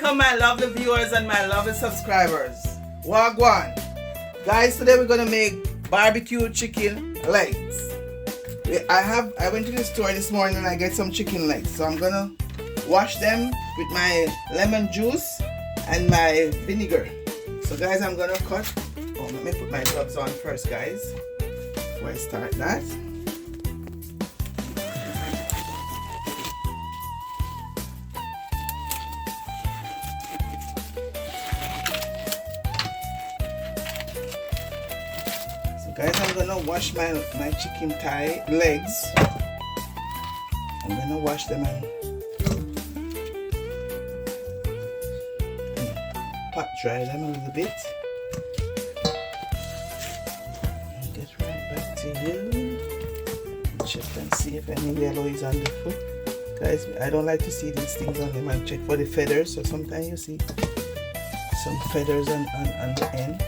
Welcome my lovely viewers and my lovely subscribers. Wagwan. Guys, today we're gonna make barbecue chicken legs. I went to the store this morning and I get some chicken legs. So I'm gonna wash them with my lemon juice and my vinegar. So guys, I'm gonna cut. Oh, let me put my gloves on first, guys, before I start that. Guys, I'm gonna wash my chicken thigh legs. I'm gonna wash them and pot dry them a little bit. And get right back to you. Check and see if any yellow is on the foot. Guys, I don't like to see these things on them. I check for the feathers. So sometimes you see some feathers on the end.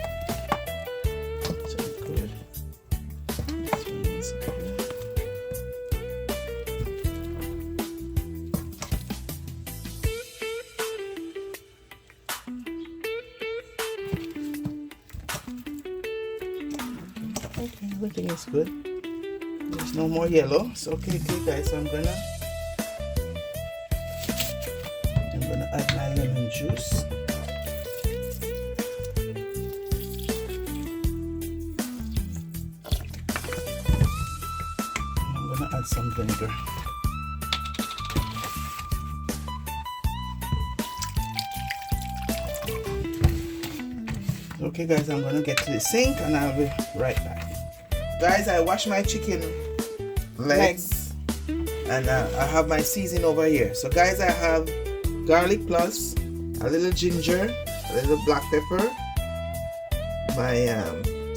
Okay, everything is good. There's no more yellow. So okay guys, so I'm gonna add my lemon juice. And I'm gonna add some vinegar. Okay guys, I'm gonna get to the sink and I'll be right back. Guys, I wash my chicken legs and I have my seasoning over here. So guys, I have garlic plus a little ginger, a little black pepper, my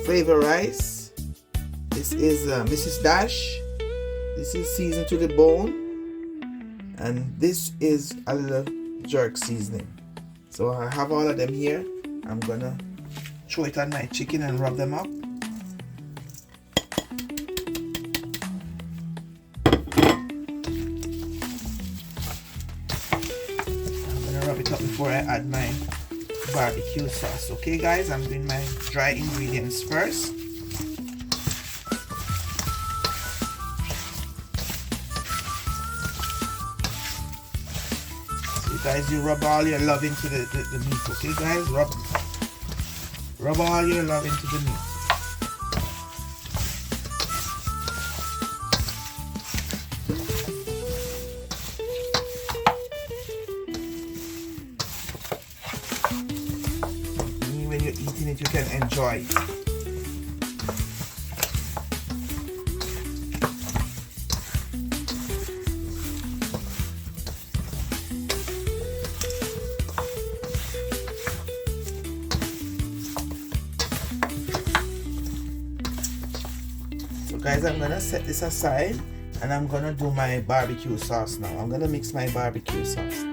flavor rice. This is Mrs. Dash. This is seasoned to the bone, and this is a little jerk seasoning. So I have all of them here. I'm gonna throw it on my chicken and rub them up. I'm gonna rub it up before I add my barbecue sauce. Okay guys, I'm doing my dry ingredients first. So you guys, you rub all your love into the meat. Okay guys, rub all your love into the meat. When you're eating it, you can enjoy it. So guys, I'm gonna set this aside and I'm gonna do my barbecue sauce now. I'm gonna mix my barbecue sauce.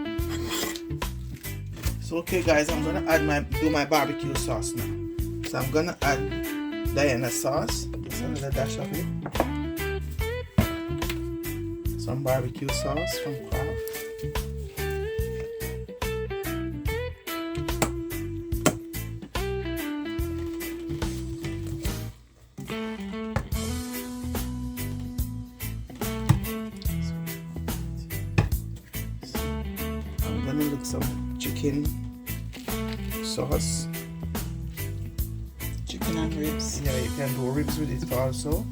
So okay guys, I'm gonna do my barbecue sauce now. So I'm gonna add Diana sauce, just a little dash of it. Some barbecue sauce from Kraft. I'm gonna look some chicken sauce. Chicken and ribs. Yeah, you can do ribs with it also.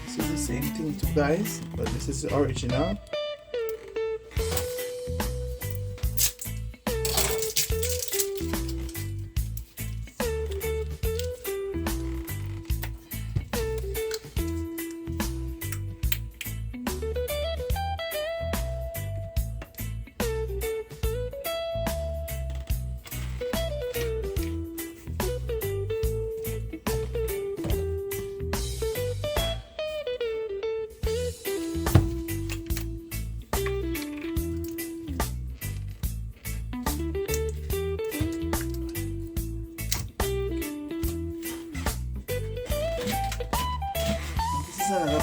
This is the same thing too guys, but this is the original.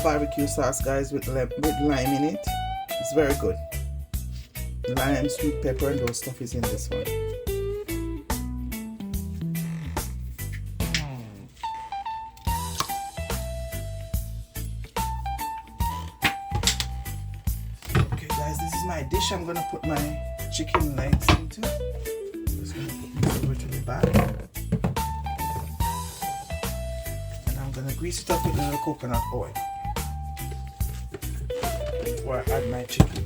barbecue sauce, guys, with lime in it. It's very good. Lime, sweet pepper, and those stuff is in this one. Okay, guys, this is my dish. I'm gonna put my chicken legs into. Just gonna put this over to the back. I'm gonna grease it up with a little coconut oil before I add my chicken.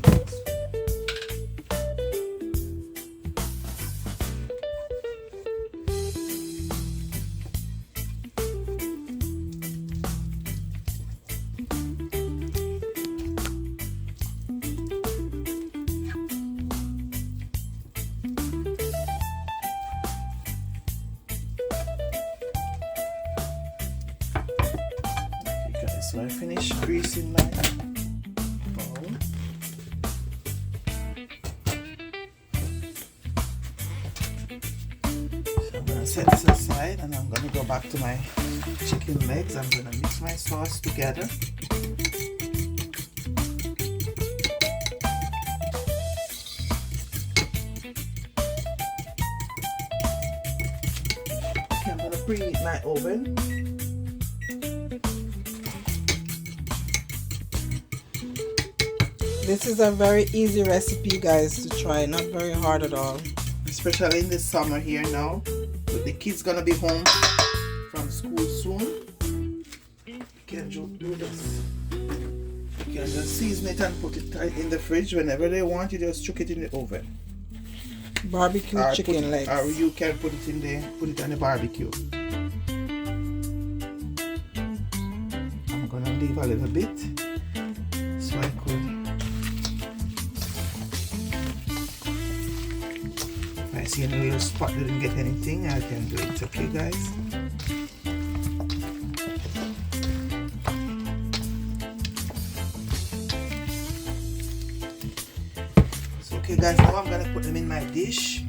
So I finished greasing my bowl. So I'm gonna set this aside and I'm gonna go back to my chicken legs. I'm gonna mix my sauce together. Okay, I'm gonna preheat my oven. This is a very easy recipe, guys, to try. Not very hard at all. Especially in the summer here now. With the kids gonna be home from school soon. You can do this. You can just season it and put it in the fridge. Whenever they want, you just chuck it in the oven. Barbecue chicken legs. Or you can put it on the barbecue. I'm gonna leave a little bit so I could. I see any little spot didn't get anything, I can do it. Okay, guys. So okay, guys, now I'm gonna put them in my dish.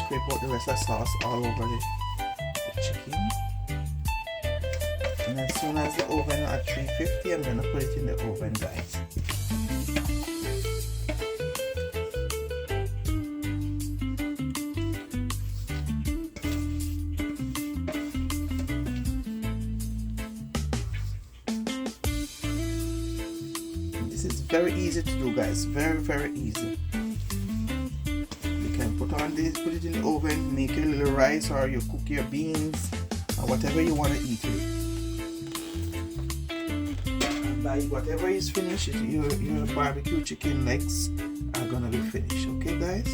Scrape out the rest of the sauce all over the chicken. And as soon as the oven at 350, I'm gonna put it in the oven, guys. This is very easy to do, guys. Very, very easy. Put on this, put it in the oven, make your little rice, or you cook your beans, or whatever you want to eat with it. And by whatever is finished, your barbecue chicken legs are gonna be finished. Okay, guys.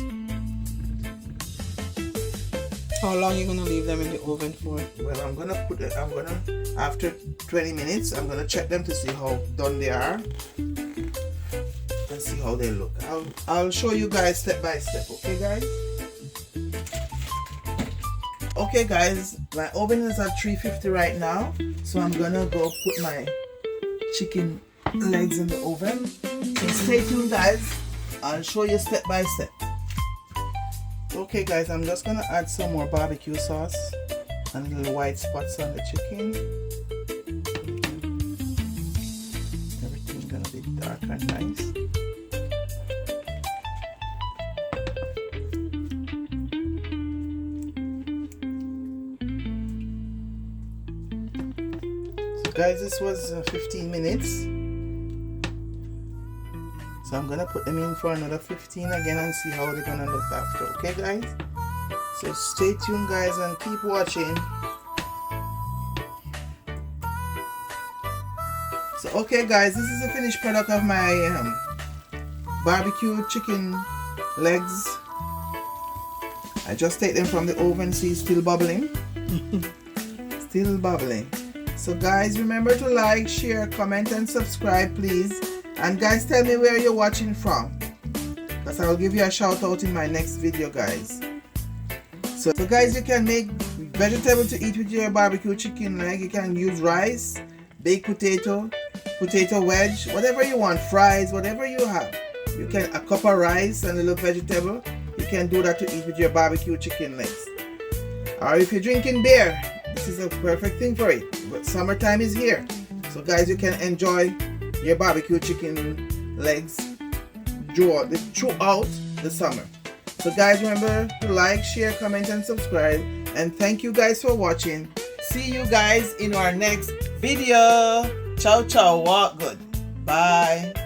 How long are you gonna leave them in the oven for? Well, after 20 minutes, I'm gonna check them to see how done they are. See how they look. I'll show you guys step by step. Okay, guys. Okay, guys, my oven is at 350 right now, so I'm gonna go put my chicken legs in the oven. So stay tuned, guys. I'll show you step by step. Okay, guys, I'm just gonna add some more barbecue sauce and little white spots on the chicken. Everything's gonna be dark and nice. Guys, this was 15 minutes, so So I'm gonna put them in for another 15 again and see how they're gonna look after. Okay guys? So stay tuned guys and keep watching. So okay guys, this is the finished product of my barbecue chicken legs. I just take them from the oven, see still bubbling. Still bubbling. So guys, remember to like, share, comment and subscribe please. And guys, tell me where you're watching from, because I'll give you a shout out in my next video guys. So guys, you can make vegetable to eat with your barbecue chicken leg. You can use rice, baked potato, potato wedge, whatever you want, fries, whatever you have. You can, a cup of rice and a little vegetable, you can do that to eat with your barbecue chicken legs. Or if you're drinking beer, this is a perfect thing for it. But summertime is here, so guys, you can enjoy your barbecue chicken legs throughout the summer. So guys, remember to like, share, comment and subscribe, and thank you guys for watching. See you guys in our next video. Ciao ciao, walk good, bye.